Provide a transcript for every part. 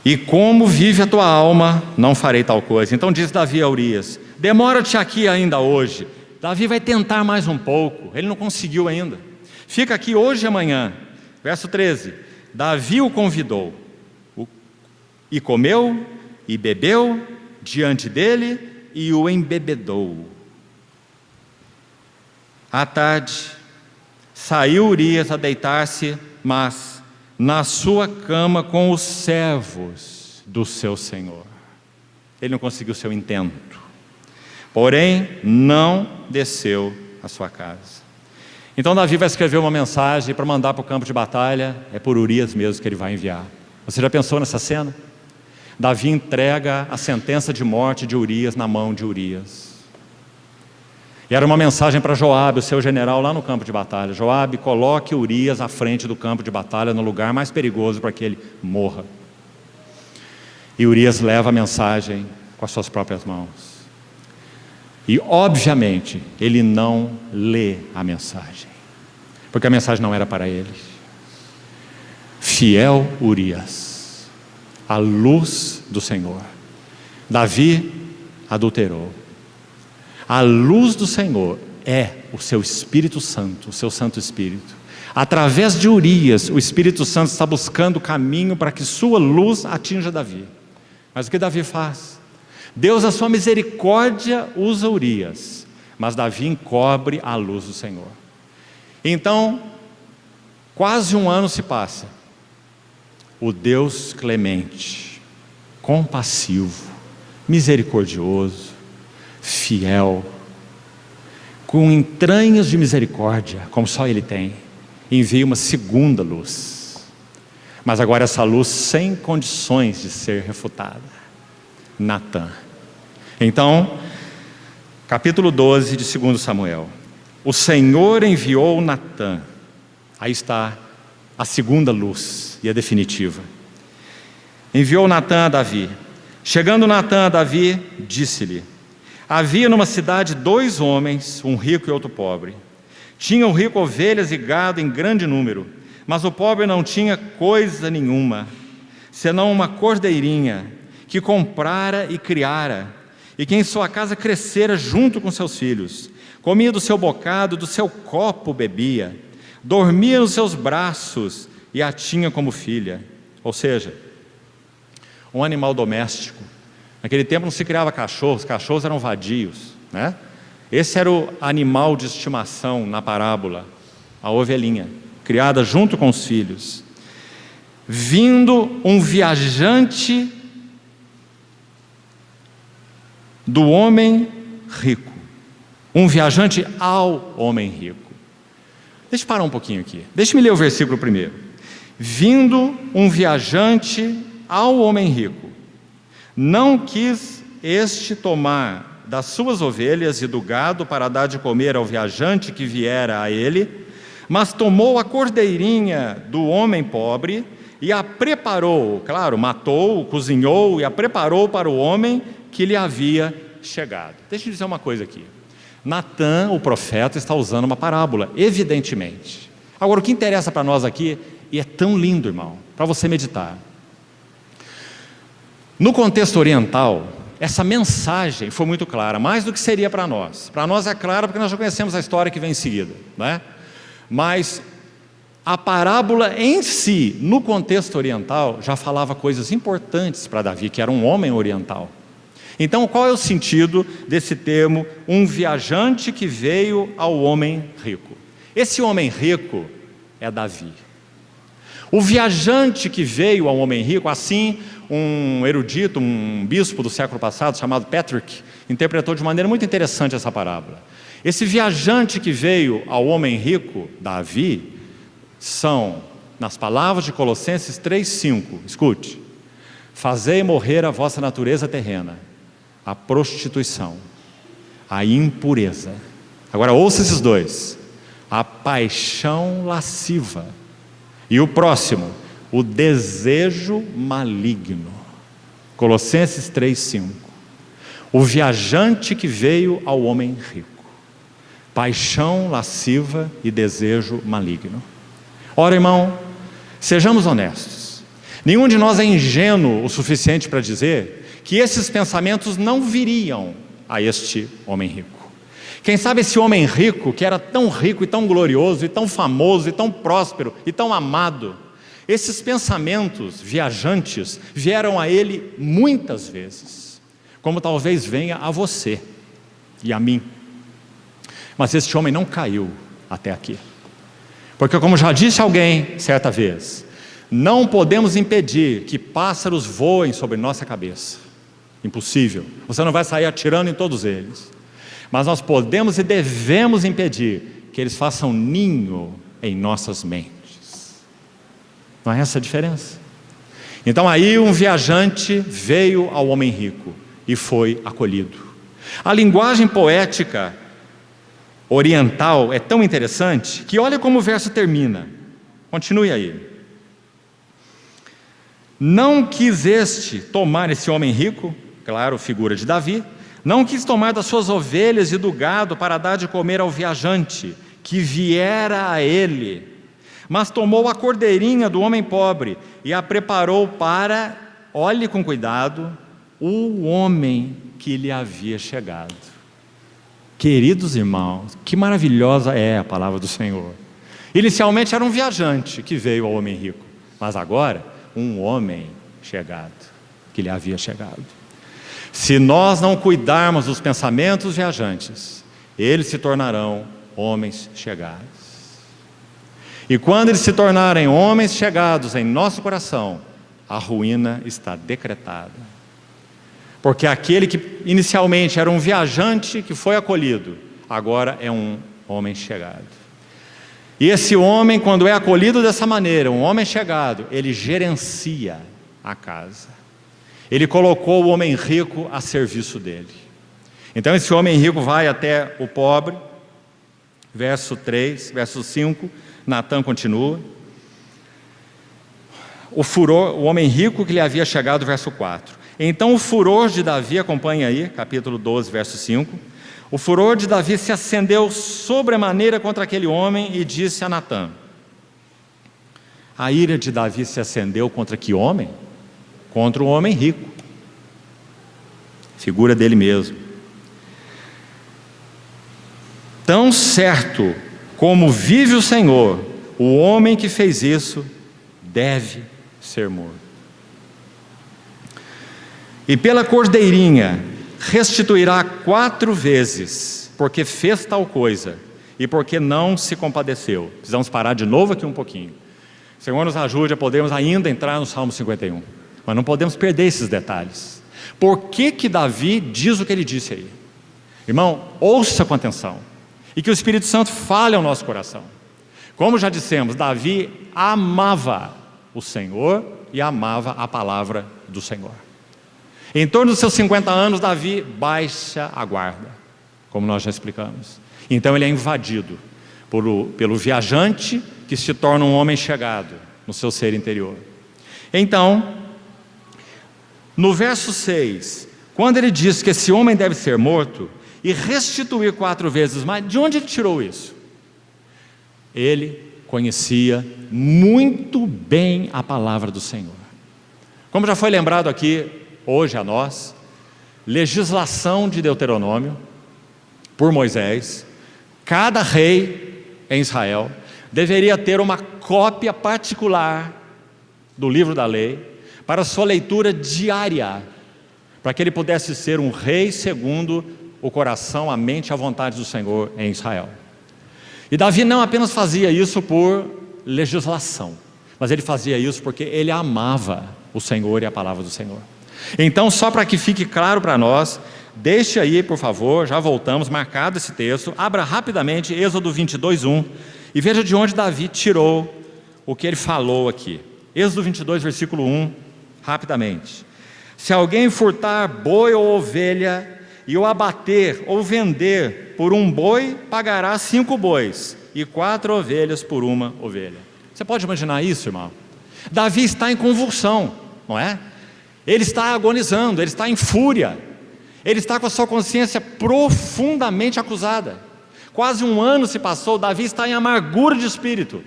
E como vive a tua alma, não farei tal coisa. Então diz Davi a Urias: demora-te aqui ainda hoje. Davi vai tentar mais um pouco, ele não conseguiu ainda. Fica aqui hoje e amanhã. Verso 13: Davi o convidou, e comeu, e bebeu diante dele, e o embebedou. À tarde, saiu Urias a deitar-se, mas na sua cama com os servos do seu senhor. Ele não conseguiu seu intento, porém não desceu à sua casa. Então Davi vai escrever uma mensagem para mandar para o campo de batalha. É por Urias mesmo que ele vai enviar. Você já pensou nessa cena? Davi entrega a sentença de morte de Urias na mão de Urias. E era uma mensagem para Joabe, o seu general, lá no campo de batalha: Joabe, coloque Urias à frente do campo de batalha, no lugar mais perigoso, para que ele morra. E Urias leva a mensagem com as suas próprias mãos. E obviamente ele não lê a mensagem, porque a mensagem não era para ele. Fiel Urias, a luz do Senhor. Davi adulterou. A luz do Senhor é o seu Espírito Santo, o seu Santo Espírito. Através de Urias, o Espírito Santo está buscando o caminho para que sua luz atinja Davi. Mas o que Davi faz? Deus, a sua misericórdia, usa Urias, mas Davi encobre a luz do Senhor. Então, quase um ano se passa. O Deus clemente, compassivo, misericordioso, fiel, com entranhas de misericórdia, como só Ele tem, envia uma segunda luz. Mas agora essa luz sem condições de ser refutada: Natã. Então, capítulo 12 de 2 Samuel. O Senhor enviou Natã. Aí está a segunda luz e a definitiva. Enviou Natã a Davi. Chegando Natã a Davi, disse-lhe: havia numa cidade 2 homens, um rico e outro pobre. Tinha o rico ovelhas e gado em grande número, mas o pobre não tinha coisa nenhuma, senão uma cordeirinha, que comprara e criara, e que em sua casa crescera junto com seus filhos. Comia do seu bocado, do seu copo bebia, dormia nos seus braços e a tinha como filha. Ou seja, um animal doméstico. Naquele tempo não se criava cachorros, cachorros eram vadios, né? Esse era o animal de estimação na parábola, a ovelhinha, criada junto com os filhos. Vindo um viajante do homem rico, um viajante ao homem rico. Deixa eu parar um pouquinho aqui, deixa-me ler o versículo primeiro. Vindo um viajante ao homem rico, não quis este tomar das suas ovelhas e do gado para dar de comer ao viajante que viera a ele, mas tomou a cordeirinha do homem pobre e a preparou, claro, matou, cozinhou e a preparou para o homem que lhe havia chegado. Deixa eu dizer uma coisa aqui. Natã, o profeta, está usando uma parábola, evidentemente. Agora, o que interessa para nós aqui, e é tão lindo, irmão, para você meditar. No contexto oriental, essa mensagem foi muito clara, mais do que seria para nós. Para nós é claro porque nós já conhecemos a história que vem em seguida, né? Mas a parábola em si, no contexto oriental, já falava coisas importantes para Davi, que era um homem oriental. Então, qual é o sentido desse termo, um viajante que veio ao homem rico? Esse homem rico é Davi. O viajante que veio ao homem rico, assim, um erudito, um bispo do século passado, chamado Patrick, interpretou de maneira muito interessante essa parábola. Esse viajante que veio ao homem rico, Davi, são, nas palavras de Colossenses 3,5, escute: fazei morrer a vossa natureza terrena, a prostituição, a impureza. Agora ouça esses dois: a paixão lasciva. E o próximo, o desejo maligno. Colossenses 3,5. O viajante que veio ao homem rico. Paixão lasciva e desejo maligno. Ora, irmão, sejamos honestos. Nenhum de nós é ingênuo o suficiente para dizer que esses pensamentos não viriam a este homem rico. Quem sabe esse homem rico, que era tão rico e tão glorioso, e tão famoso, e tão próspero, e tão amado, esses pensamentos viajantes vieram a ele muitas vezes, como talvez venha a você e a mim. Mas este homem não caiu até aqui, porque, como já disse alguém certa vez, não podemos impedir que pássaros voem sobre nossa cabeça. Impossível. Você não vai sair atirando em todos eles. Mas nós podemos e devemos impedir que eles façam ninho em nossas mentes. Não é essa a diferença? Então aí um viajante veio ao homem rico e foi acolhido. A linguagem poética oriental é tão interessante que olha como o verso termina. Continue aí. Não quis este tomar esse homem rico, claro, figura de Davi, não quis tomar das suas ovelhas e do gado para dar de comer ao viajante que viera a ele, mas tomou a cordeirinha do homem pobre e a preparou para, olhe com cuidado, o homem que lhe havia chegado. Queridos irmãos, que maravilhosa é a palavra do Senhor. Inicialmente era um viajante que veio ao homem rico, mas agora um homem chegado, que lhe havia chegado. Se nós não cuidarmos dos pensamentos viajantes, eles se tornarão homens chegados. E quando eles se tornarem homens chegados em nosso coração, a ruína está decretada. Porque aquele que inicialmente era um viajante que foi acolhido, agora é um homem chegado. E esse homem, quando é acolhido dessa maneira, um homem chegado, ele gerencia a casa. Ele colocou o homem rico a serviço dele. Então esse homem rico vai até o pobre, verso 3, verso 5, Natã continua. O homem rico que lhe havia chegado, verso 4. Então o furor de Davi, acompanha aí, capítulo 12, verso 5. O furor de Davi se acendeu sobremaneira contra aquele homem e disse a Natã. A ira de Davi se acendeu contra que homem? Contra o homem rico, figura dele mesmo. Tão certo como vive o Senhor, o homem que fez isso deve ser morto. E pela cordeirinha restituirá 4 vezes, porque fez tal coisa e porque não se compadeceu. Precisamos parar de novo aqui um pouquinho. O Senhor nos ajude a podermos ainda entrar no Salmo 51. Mas não podemos perder esses detalhes. Por que Davi diz o que ele disse aí? Irmão, ouça com atenção. E que o Espírito Santo fale ao nosso coração. Como já dissemos, Davi amava o Senhor e amava a palavra do Senhor. Em torno dos seus 50 anos, Davi baixa a guarda, como nós já explicamos. Então ele é invadido pelo viajante que se torna um homem chegado no seu ser interior. Então, no verso 6, quando ele diz que esse homem deve ser morto e restituir 4 vezes mais, de onde ele tirou isso? Ele conhecia muito bem a palavra do Senhor. Como já foi lembrado aqui hoje a nós, legislação de Deuteronômio, por Moisés, cada rei em Israel deveria ter uma cópia particular do livro da lei, para sua leitura diária, para que ele pudesse ser um rei segundo o coração, a mente e a vontade do Senhor em Israel. E Davi não apenas fazia isso por legislação, mas ele fazia isso porque ele amava o Senhor e a palavra do Senhor. Então, só para que fique claro para nós, deixe aí, por favor, já voltamos, marcado esse texto, abra rapidamente Êxodo 22, 1, e veja de onde Davi tirou o que ele falou aqui. Êxodo 22, versículo 1, rapidamente. Se alguém furtar boi ou ovelha e o abater ou vender por um boi, pagará 5 bois e 4 ovelhas por uma ovelha. Você pode imaginar isso, irmão? Davi está em convulsão, não é? Ele está agonizando, ele está em fúria, ele está com a sua consciência profundamente acusada. Quase um ano se passou, Davi está em amargura de espírito.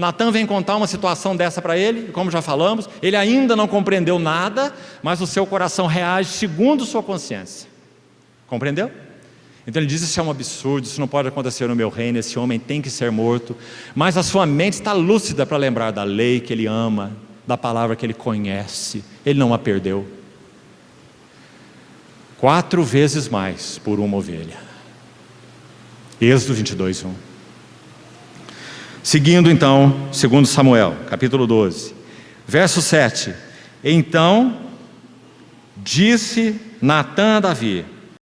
Natan vem contar uma situação dessa para ele, e como já falamos, ele ainda não compreendeu nada, mas o seu coração reage segundo sua consciência. Compreendeu? Então ele diz: isso é um absurdo, isso não pode acontecer no meu reino, esse homem tem que ser morto. Mas a sua mente está lúcida para lembrar da lei que ele ama, da palavra que ele conhece, ele não a perdeu. 4 vezes mais por uma ovelha. Êxodo 22, 1. Seguindo então, segundo Samuel, capítulo 12, verso 7. Então disse Natã a Davi: